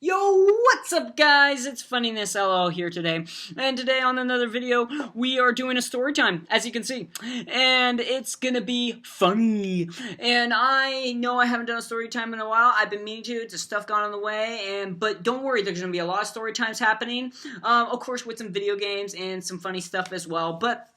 Yo, what's up guys? It's Funniness LL here today, and today on another video, we are doing a story time, as you can see, and it's gonna be funny, and I know I haven't done a story time in a while. I've been meaning to, just stuff got on the way, but don't worry, there's gonna be a lot of story times happening, of course with some video games and some funny stuff as well, but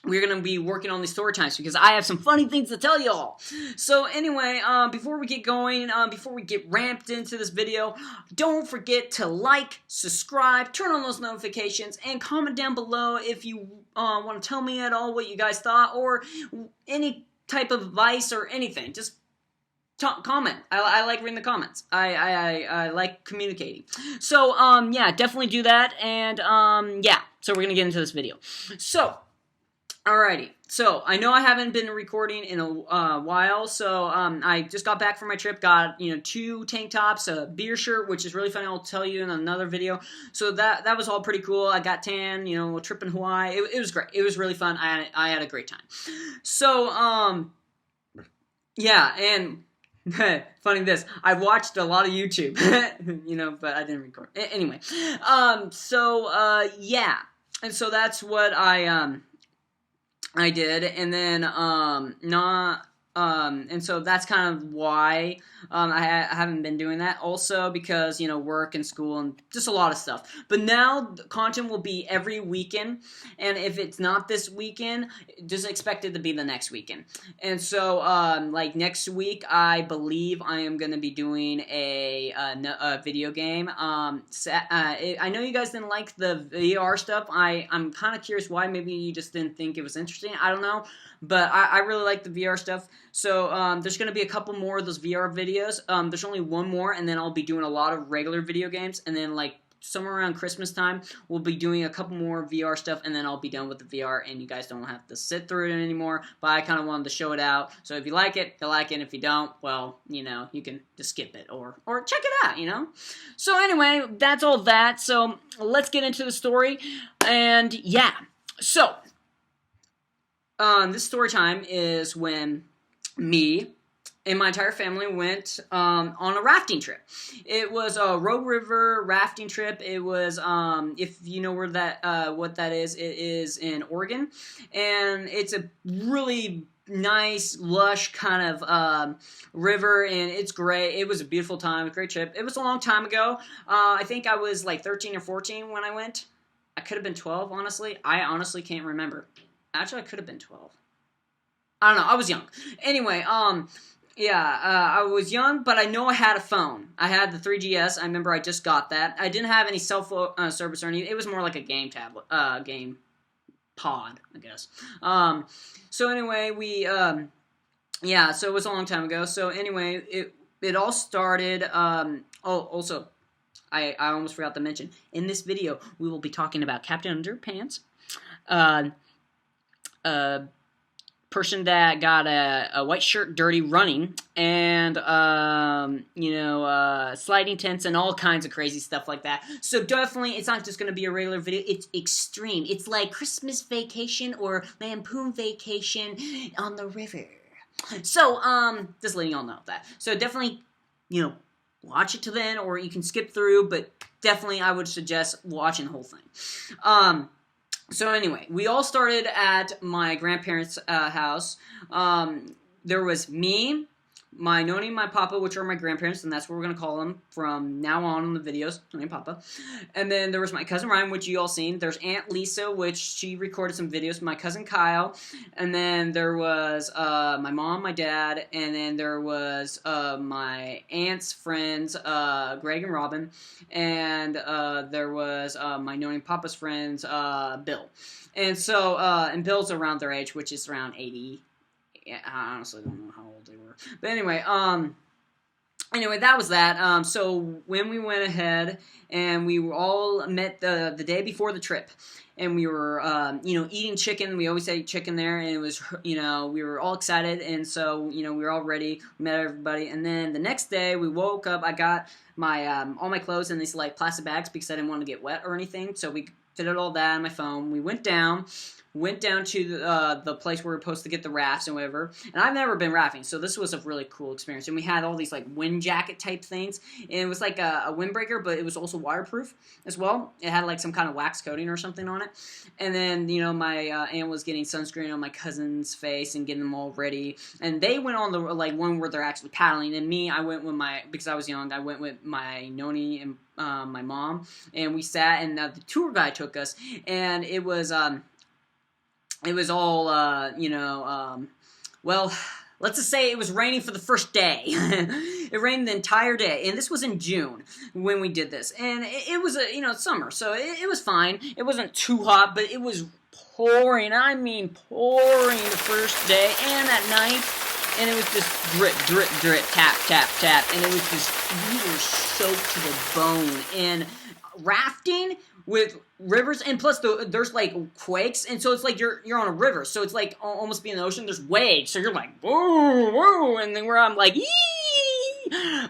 we're going to be working on these story times because I have some funny things to tell y'all. So anyway, before we get going, before we get ramped into this video, don't forget to like, subscribe, turn on those notifications, and comment down below if you want to tell me at all what you guys thought or any type of advice or anything. Just comment. I like reading the comments. I like communicating. So, yeah, definitely do that, and, yeah, so we're going to get into this video. So, alrighty, so I know I haven't been recording in a while, so I just got back from my trip, got, 2 tank tops, a beer shirt, which is really funny, I'll tell you in another video, so that was all pretty cool. I got tan, a trip in Hawaii, it was great, it was really fun, I had a great time. So, yeah, and funny this, I watched a lot of YouTube, but I didn't record. Anyway, yeah, and so that's what I did, and then, and so that's kind of why, I haven't been doing that, also because, work and school and just a lot of stuff, but now the content will be every weekend, and if it's not this weekend, just expect it to be the next weekend, and so, like, next week, I believe I am gonna be doing a video game. I know you guys didn't like the VR stuff. I'm kind of curious why. Maybe you just didn't think it was interesting. I don't know, but I really like the VR stuff. So there's going to be a couple more of those VR videos. There's only one more, and then I'll be doing a lot of regular video games, and then like somewhere around Christmas time, we'll be doing a couple more VR stuff, and then I'll be done with the VR, and you guys don't have to sit through it anymore, but I kind of wanted to show it out, so if you like it, you like it, and if you don't, well, you can just skip it, or check it out, So anyway, that's all that, so let's get into the story, and yeah, so, this story time is when me and my entire family went on a rafting trip. It was a Rogue River rafting trip. It was, if you know where that, what that is, it is in Oregon, and it's a really nice, lush kind of river, and it's great. It was a beautiful time, a great trip. It was a long time ago. I think I was like 13 or 14 when I went. I could have been 12, honestly. I honestly can't remember. Actually, I could have been 12. I don't know. I was young. Anyway, yeah, I was young, but I know I had a phone. I had the 3GS. I remember I just got that. I didn't have any cell phone service or anything. It was more like a game tablet, game pod, I guess. So anyway, yeah, so it was a long time ago. So anyway, it all started, also, I almost forgot to mention, in this video, we will be talking about Captain Underpants, person that got a white shirt dirty running, and, sliding tents and all kinds of crazy stuff like that. So definitely, it's not just going to be a regular video, it's extreme. It's like Christmas Vacation or Lampoon Vacation on the river. So, just letting y'all know that. So definitely, watch it to then, or you can skip through, but definitely I would suggest watching the whole thing. So anyway, we all started at my grandparents' house. There was me, my Noni and my Papa, which are my grandparents, and that's what we're going to call them from now on in the videos, Noni and Papa. And then there was my cousin Ryan, which you all seen. There's Aunt Lisa, which she recorded some videos, my cousin Kyle. And then there was my mom, my dad, and then there was my aunt's friends, Greg and Robin. And there was my Noni and Papa's friends, Bill. And so, and Bill's around their age, which is around 80. Yeah, I honestly don't know how old they were. But anyway, anyway, that was that. So when we went ahead and we were all met the day before the trip, and we were, eating chicken. We always ate chicken there, and it was, we were all excited, and so, we were all ready, we met everybody, and then the next day, we woke up, I got my, all my clothes in these, like, plastic bags, because I didn't want to get wet or anything, so we fitted all that on my phone. We went down, went down to the place where we were supposed to get the rafts and whatever. And I've never been rafting, so this was a really cool experience. And we had all these like wind jacket type things, and it was like a windbreaker, but it was also waterproof as well. It had like some kind of wax coating or something on it. And then my aunt was getting sunscreen on my cousin's face and getting them all ready. And they went on the like one where they're actually paddling, and me, I went with because I was young, I went with my noni and my mom, and we sat, and the tour guide took us, and it was all, well, let's just say it was raining for the first day. It rained the entire day, and this was in June when we did this, and it was summer, so it was fine. It wasn't too hot, but it was pouring. I mean, pouring the first day and at night. And it was just drip, drip, drip, tap, tap, tap, and it was just, we were soaked to the bone. And rafting with rivers, and plus there's like quakes, and so it's like you're on a river, so it's like almost being in the ocean. There's waves, so you're like whoa, whoa, and then where I'm like yee,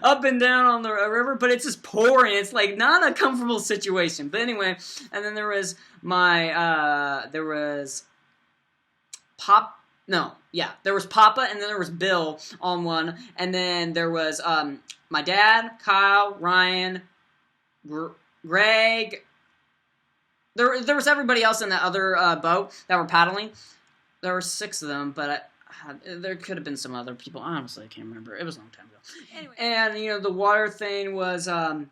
up and down on the river, but it's just pouring. It's like not a comfortable situation. But anyway, and then there was there was Papa, and then there was Bill on one, and then there was my dad, Kyle, Ryan, Greg. There was everybody else in that other boat that were paddling. There were 6 of them, but there could have been some other people. Honestly, I can't remember. It was a long time ago. Anyway, and the water thing was it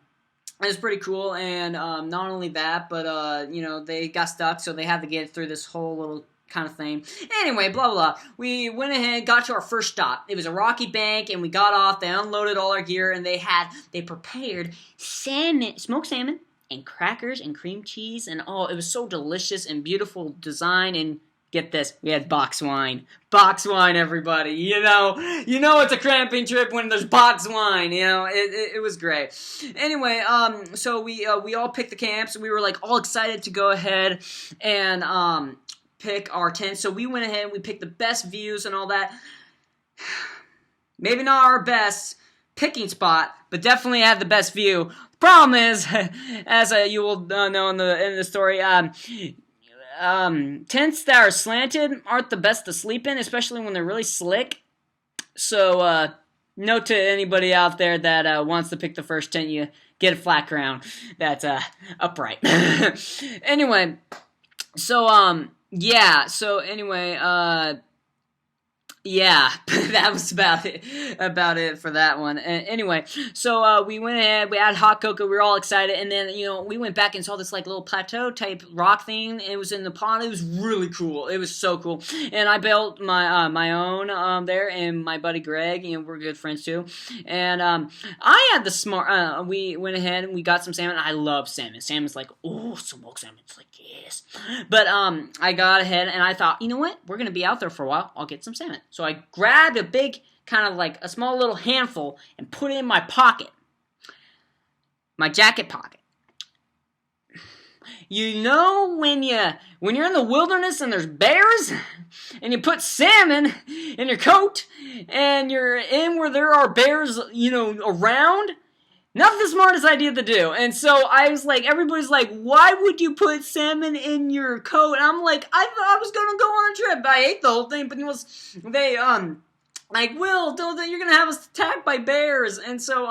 was pretty cool, and not only that, but they got stuck, so they had to get through this whole little kind of thing. Anyway, blah, blah, blah. We went ahead, got to our first stop. It was a rocky bank, and we got off. They unloaded all our gear, and they prepared salmon, smoked salmon, and crackers, and cream cheese, and it was so delicious and beautiful design, and get this, we had box wine. Box wine, everybody. You know it's a cramping trip when there's box wine. It was great. Anyway, so we all picked the camps, and we were like all excited to go ahead and pick our tent. So we went ahead and we picked the best views and all that. Maybe not our best picking spot, but definitely had the best view. Problem is, as you will know in the story, tents that are slanted aren't the best to sleep in, especially when they're really slick. So note to anybody out there that wants to pick the first tent, you get a flat ground that's upright. Anyway, so yeah, so anyway, yeah, that was about it for that one. Anyway, so we went ahead, we had hot cocoa, we were all excited, and then, we went back and saw this, like, little plateau type rock thing. It was in the pond. It was really cool. It was so cool. And I built my own there, and my buddy Greg, we're good friends too. And I had the smart, we went ahead and we got some salmon. I love salmon. Salmon's like, oh, smoked salmon. It's like, yes. But I got ahead, and I thought, you know what? We're going to be out there for a while. I'll get some salmon. So I grabbed a big, kind of like a small little handful, and put it in my pocket. My jacket pocket. When you're in the wilderness and there's bears, and you put salmon in your coat, and you're in where there are bears, around, not the smartest idea to do. And so I was like, everybody's like, why would you put salmon in your coat? And I'm like, I thought I was going to go on a trip. I ate the whole thing, but like, Will, you're going to have us attacked by bears. And so,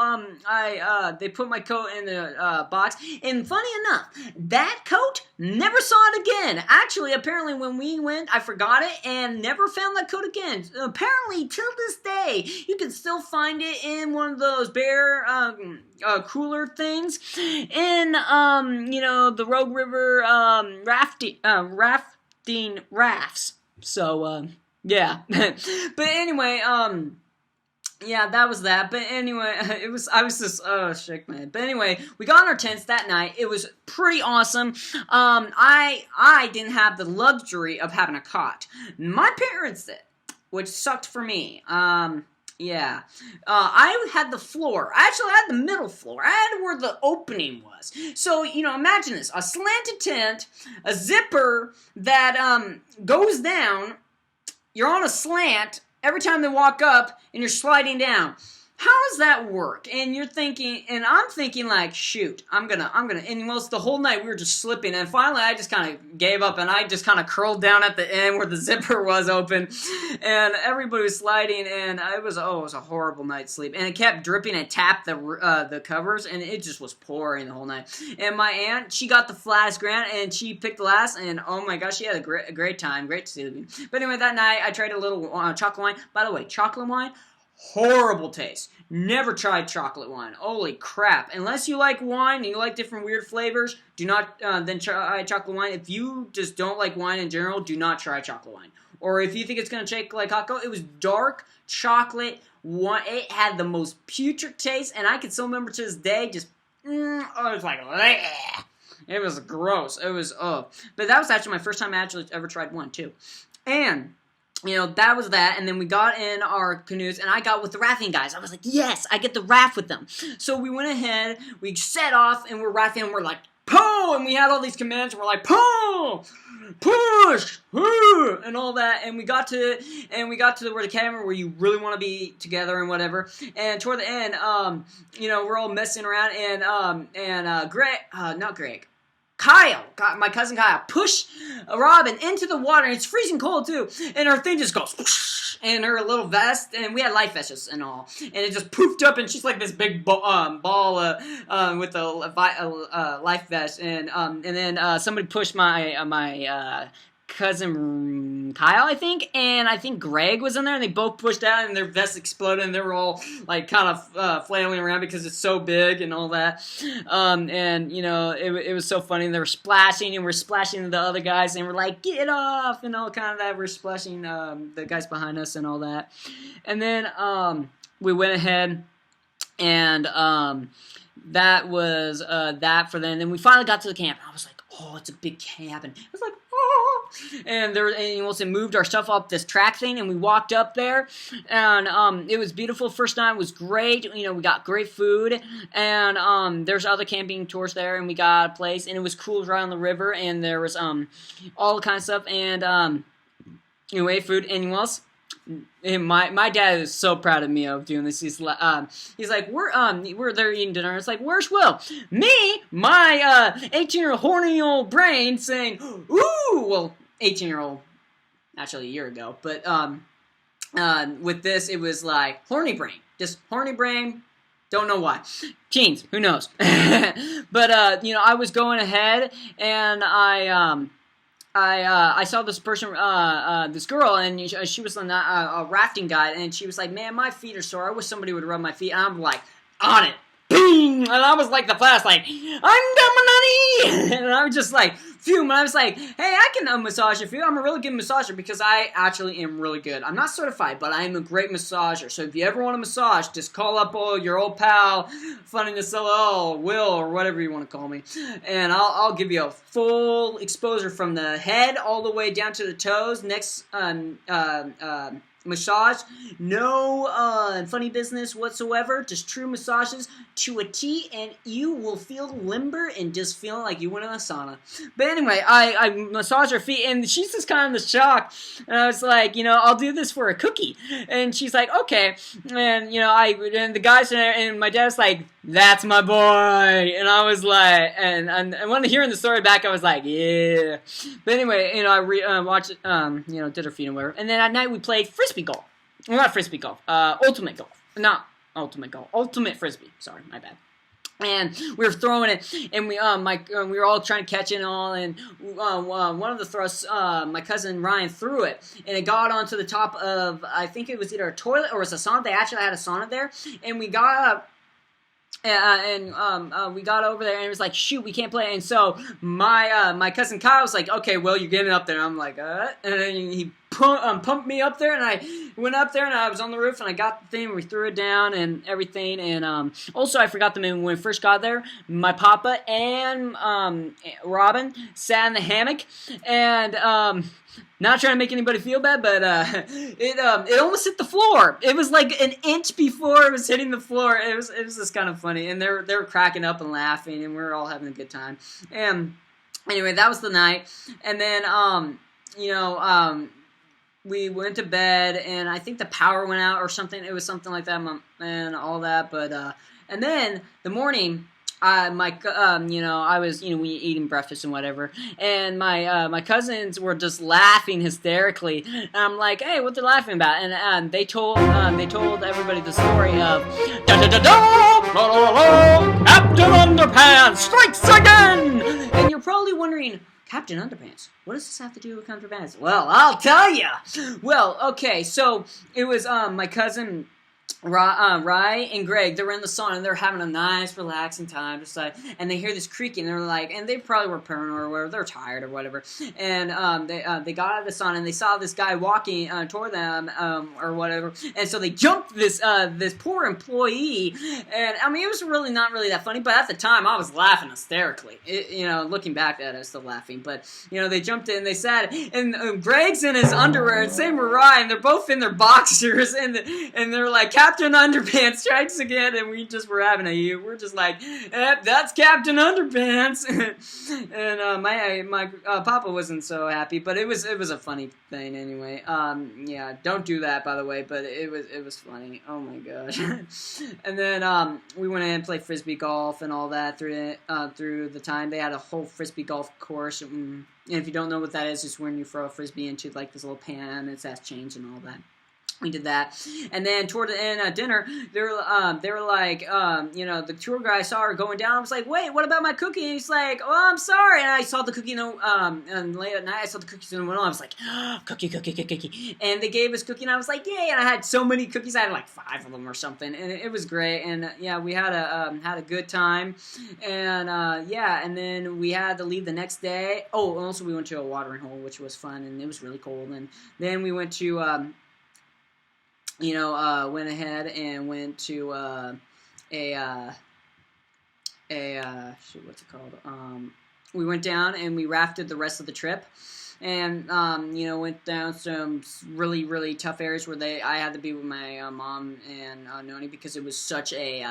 they put my coat in the box. And funny enough, that coat, never saw it again. Actually, apparently when we went, I forgot it and never found that coat again. Apparently, till this day, you can still find it in one of those bear, cooler things. In, the Rogue River, rafting rafts. So, yeah. But anyway, yeah, that was that. But anyway, I was just, shook, man. But anyway, we got in our tents that night. It was pretty awesome. I didn't have the luxury of having a cot. My parents did, which sucked for me. Yeah. I had the floor. I actually had the middle floor. I had where the opening was. So, imagine this. A slanted tent, a zipper that, goes down. You're on a slant every time they walk up, and you're sliding down. how does that work? And you're thinking, and I'm thinking like, shoot, I'm gonna, and most the whole night we were just slipping, and finally I just kind of gave up, and I just kind of curled down at the end where the zipper was open, and everybody was sliding, and it was a horrible night's sleep, and it kept dripping. I tapped the covers, and it just was pouring the whole night. And my aunt, she got the flattest grant, and she picked the last, and oh my gosh, she had a great time, great to see me. But anyway, that night I tried a little chocolate wine. By the way, chocolate wine. Horrible taste. Never tried chocolate wine. Holy crap. Unless you like wine and you like different weird flavors, do not then try chocolate wine. If you just don't like wine in general, do not try chocolate wine. Or if you think it's going to taste like hot cocoa, it was dark chocolate wine. It had the most putrid taste, and I can still remember to this day just, it was like, bleh. It was gross. It was, But that was actually my first time I actually ever tried one, too. And that was that, and then we got in our canoes, and I got with the rafting guys. I was like, yes, I get to raft with them. So we went ahead, we set off, and we're rafting, and we're like, pull, and we had all these commands, and we're like, pull, push, and all that, and we got to where the camera, where you really want to be together and whatever, and toward the end, we're all messing around, and Kyle, my cousin Kyle, pushed Robin into the water, and it's freezing cold too, and her thing just goes, whoosh, and her little vest, and we had life vests and all, and it just poofed up, and she's like this big ball with a life vest, and then somebody pushed my cousin Kyle, I think, and I think Greg was in there, and they both pushed out, and their vests exploded, and they were all like kind of flailing around because it's so big and all that, it was so funny, and they were splashing, and we're splashing into the other guys, and we're like, get off, and all kind of that. We're splashing the guys behind us and all that, and then we went ahead, and that was that for them. And then we finally got to the camp, and I was like, oh, it's a big cabin. I was like, oh. And we also moved our stuff up this track thing, and we walked up there, and it was beautiful. First night was great. We got great food, and there's other camping tours there, and we got a place, and it was cool right on the river, and there was all the kind of stuff, and we ate food. Anyone else? And my dad is so proud of me of doing this. He's like, we're there eating dinner. And it's like, where's Will? Me, my 18-year-old horny old brain saying, ooh, well, 18-year-old, actually a year ago, but with this, it was like horny brain, just horny brain. Don't know why. Teens, who knows? But I was going ahead, and I saw this person, this girl, and she was a rafting guide, and she was like, man, my feet are sore. I wish somebody would rub my feet. And I'm like, on it. Bing! And I was like the flash, like, I'm Dominati! And I was just like, phew. And I was like, hey, I can massage your feet. I'm a really good massager because I actually am really good. I'm not certified, but I am a great massager. So if you ever want a massage, just call up your old pal, Funny to sell, Will, or whatever you want to call me. And I'll give you a full exposure from the head all the way down to the toes. Next, massage, no funny business whatsoever, just true massages to a T, and you will feel limber and just feel like you went in a sauna. But anyway, I massage her feet, and she's just kind of in shock, and I was like, I'll do this for a cookie, and she's like, okay, and and the guys and my dad's like, that's my boy, and I was like, and when hearing the story back, I was like, yeah. But anyway, I watched, did her feet and whatever, and then at night we played frisbee golf. Well, not frisbee golf, ultimate golf, not ultimate golf, ultimate frisbee. Sorry, my bad. And we were throwing it, and we were all trying to catch it and all, and one of the thrusts, my cousin Ryan threw it, and it got onto the top of, I think it was either a toilet or it was a sauna. They actually had a sauna there, and we got up. We got over there, and it was like, shoot, we can't play. And so my cousin Kyle was like, okay, well, you're getting up there. And I'm like, and then he pumped me up there, and I went up there, and I was on the roof, and I got the thing, we threw it down and everything. And also, I forgot the when we first got there, my papa and Robin sat in the hammock, and not trying to make anybody feel bad, but it almost hit the floor. It was like an inch before it was hitting the floor. It was just kind of funny, and they were cracking up and laughing, and we were all having a good time. And anyway, that was the night, and then we went to bed, and I think the power went out or something. It was something like that, and all that. But and then the morning, I was we eating breakfast and whatever, and my cousins were just laughing hysterically. And I'm like, hey, what they're laughing about? And they told everybody the story of Captain Underpants strikes again. And you're probably wondering, Captain Underpants, what does this have to do with Captain Underpants? Well, I'll tell you. Well, okay, so it was my cousin Rye and Greg. They were in the sauna and they're having a nice, relaxing time, just like, and they hear this creaking. And they're like, and they probably were paranoid or whatever. They're tired or whatever. And they got out of the sauna and they saw this guy walking toward them or whatever. And so they jumped this poor employee. And I mean, it was really not really that funny, but at the time I was laughing hysterically. Looking back at it, I was still laughing. But they jumped in, they sat, and Greg's in his underwear, and same with Rye, and they're both in their boxers, and they're like, Captain Underpants strikes again, and we just were having we're just like, that's Captain Underpants. And my papa wasn't so happy, but it was a funny thing anyway. Yeah, don't do that, by the way, but it was funny. Oh my gosh. And then we went in and played frisbee golf and all that through the time. They had a whole frisbee golf course, and if you don't know what that is, it's when you throw a frisbee into like this little pan, and it has change and all that. We did that, and then toward the end of dinner, they were like, the tour guy saw her going down. I was like, wait, what about my cookie? And he's like, oh, I'm sorry. And I saw the cookie, and late at night, I saw the cookies in the window. I was like, cookie. And they gave us cookie, and I was like, yay! And I had so many cookies. I had like 5 of them or something, and it was great. And yeah, we had a good time, and and then we had to leave the next day. Oh, and also we went to a watering hole, which was fun, and it was really cold. And then we went to went ahead and went to what's it called? We went down and we rafted the rest of the trip, and went down some really, really tough areas where I had to be with my mom and Noni because it was such a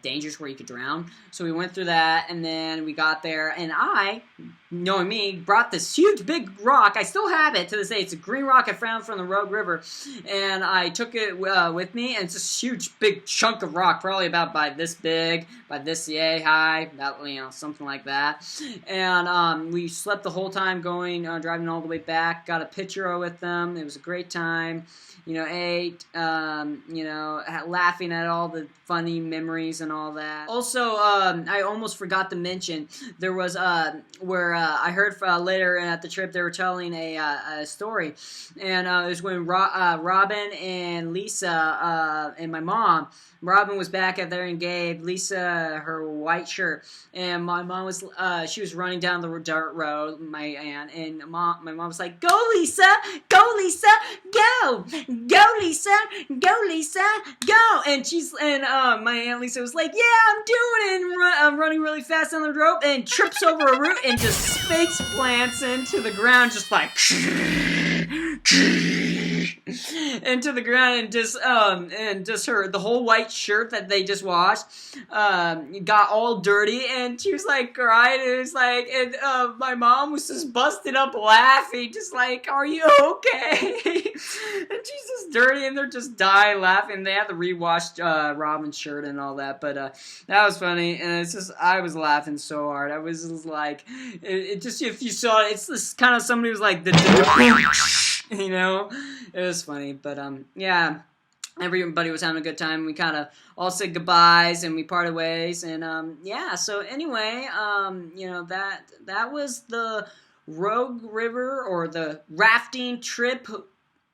dangerous where you could drown. So we went through that, and then we got there, and I, knowing me, brought this huge big rock. I still have it to this day. It's a green rock I found from the Rogue River, and I took it with me, and it's this huge big chunk of rock, probably about by this big, by this yay high, about, something like that. And we slept the whole time going, driving all the way back. Got a picture with them. It was a great time. Ate, laughing at all the funny memories and all that. Also, I almost forgot to mention, there was, where I heard later at the trip, they were telling a story, and it was when Robin and Lisa and my mom, Robin was back at there and gave Lisa her white shirt, and my mom was, she was running down the dirt road, my aunt, and my mom was like, go Lisa, go Lisa, go! Go Lisa, go Lisa, go! And my Aunt Lisa was like, yeah, I'm doing it! And I'm running really fast on the rope and trips over a root and just face plants into the ground, just like into the ground, and just the whole white shirt that they just washed got all dirty, and she was like crying, and it was like, and my mom was just busted up laughing, just like, are you okay? And she's just dirty, and they're just dying laughing. They had to rewash Robin's shirt and all that, but that was funny, and it's just, I was laughing so hard. I was just like, it just, if you saw it, it's just kind of somebody who's like, it was funny, but yeah, everybody was having a good time. We kind of all said goodbyes, and we parted ways, and yeah, so anyway, that was the Rogue River, or the rafting trip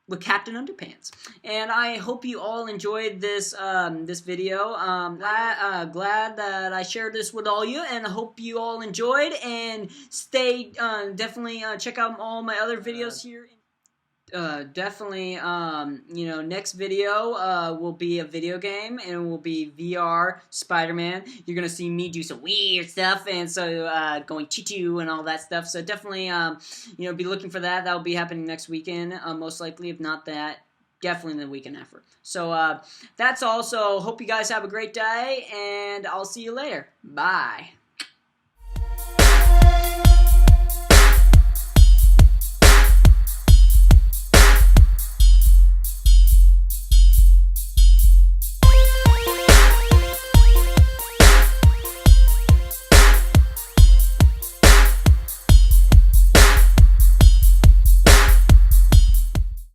with Captain Underpants. And I hope you all enjoyed this this video. Glad that I shared this with all you, and I hope you all enjoyed, and stay, definitely check out all my other videos here. Definitely, next video will be a video game, and it will be VR Spider-Man. You're gonna see me do some weird stuff, and so going choo-choo and all that stuff. So definitely, be looking for that. That will be happening next weekend, most likely. If not that, definitely the weekend after. So that's all. So hope you guys have a great day, and I'll see you later. Bye.